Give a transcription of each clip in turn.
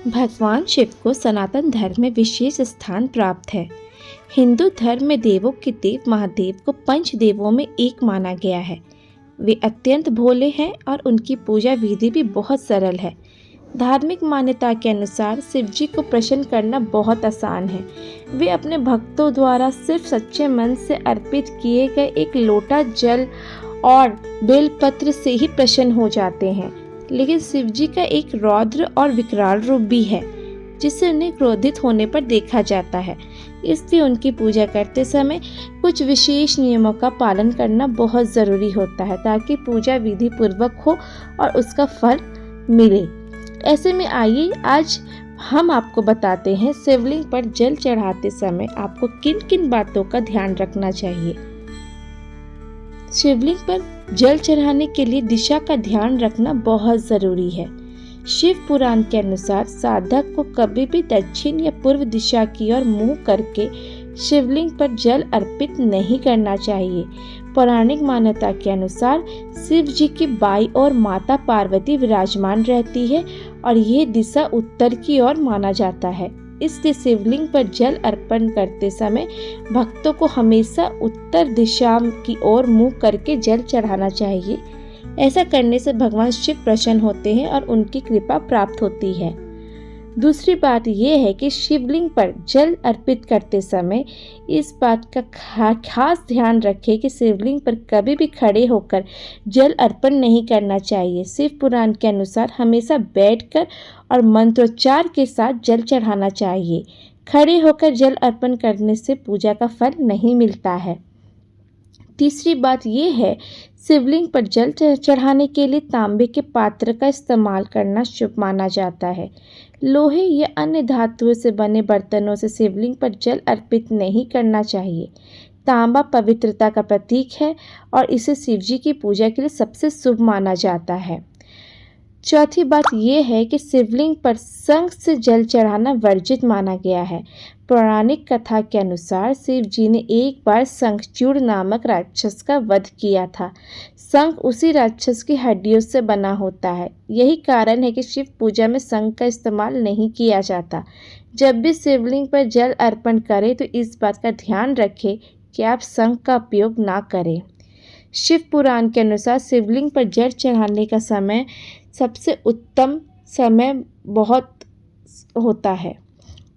भगवान शिव को सनातन धर्म में विशेष स्थान प्राप्त है। हिंदू धर्म में देवों के देव महादेव को पंच देवों में एक माना गया है। वे अत्यंत भोले हैं और उनकी पूजा विधि भी बहुत सरल है। धार्मिक मान्यता के अनुसार शिव जी को प्रसन्न करना बहुत आसान है। वे अपने भक्तों द्वारा सिर्फ सच्चे मन से अर्पित किए गए एक लोटा जल और बेलपत्र से ही प्रसन्न हो जाते हैं। लेकिन शिव जी का एक रौद्र और विकराल रूप भी है, जिससे उन्हें क्रोधित होने पर देखा जाता है। इसलिए उनकी पूजा करते समय कुछ विशेष नियमों का पालन करना बहुत ज़रूरी होता है, ताकि पूजा विधि पूर्वक हो और उसका फल मिले। ऐसे में आइए आज हम आपको बताते हैं शिवलिंग पर जल चढ़ाते समय आपको किन किन बातों का ध्यान रखना चाहिए। शिवलिंग पर जल चढ़ाने के लिए दिशा का ध्यान रखना बहुत जरूरी है। शिव पुराण के अनुसार साधक को कभी भी दक्षिण या पूर्व दिशा की ओर मुंह करके शिवलिंग पर जल अर्पित नहीं करना चाहिए। पौराणिक मान्यता के अनुसार शिव जी की बाईं ओर माता पार्वती विराजमान रहती है और ये दिशा उत्तर की ओर माना जाता है। इसलिए शिवलिंग पर जल अर्पण करते समय भक्तों को हमेशा उत्तर दिशा की ओर मुंह करके जल चढ़ाना चाहिए। ऐसा करने से भगवान शिव प्रसन्न होते हैं और उनकी कृपा प्राप्त होती है। दूसरी बात यह है कि शिवलिंग पर जल अर्पित करते समय इस बात का खास ध्यान रखें कि शिवलिंग पर कभी भी खड़े होकर जल अर्पण नहीं करना चाहिए। शिव पुराण के अनुसार हमेशा बैठकर और मंत्रोच्चार के साथ जल चढ़ाना चाहिए। खड़े होकर जल अर्पण करने से पूजा का फल नहीं मिलता है। तीसरी बात यह है, शिवलिंग पर जल चढ़ाने के लिए तांबे के पात्र का इस्तेमाल करना शुभ माना जाता है। लोहे या अन्य धातुओं से बने बर्तनों से शिवलिंग पर जल अर्पित नहीं करना चाहिए। तांबा पवित्रता का प्रतीक है और इसे शिवजी की पूजा के लिए सबसे शुभ माना जाता है। चौथी बात यह है कि शिवलिंग पर शंख से जल चढ़ाना वर्जित माना गया है। पौराणिक कथा के अनुसार शिव जी ने एक बार शंखचूड़ नामक राक्षस का वध किया था। शंख उसी राक्षस की हड्डियों से बना होता है। यही कारण है कि शिव पूजा में शंख का इस्तेमाल नहीं किया जाता। जब भी शिवलिंग पर जल अर्पण करें तो इस बात का ध्यान रखें कि आप शंख का उपयोग ना करें। शिव पुराण के अनुसार शिवलिंग पर जल चढ़ाने का समय सबसे उत्तम समय बहुत होता है।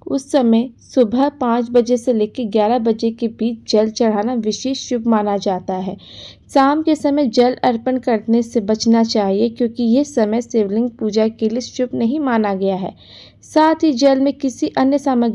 उस समय सुबह 5 बजे से लेकर 11 बजे के बीच जल चढ़ाना विशेष शुभ माना जाता है। शाम के समय जल अर्पण करने से बचना चाहिए, क्योंकि यह समय शिवलिंग पूजा के लिए शुभ नहीं माना गया है। साथ ही जल में किसी अन्य सामग्री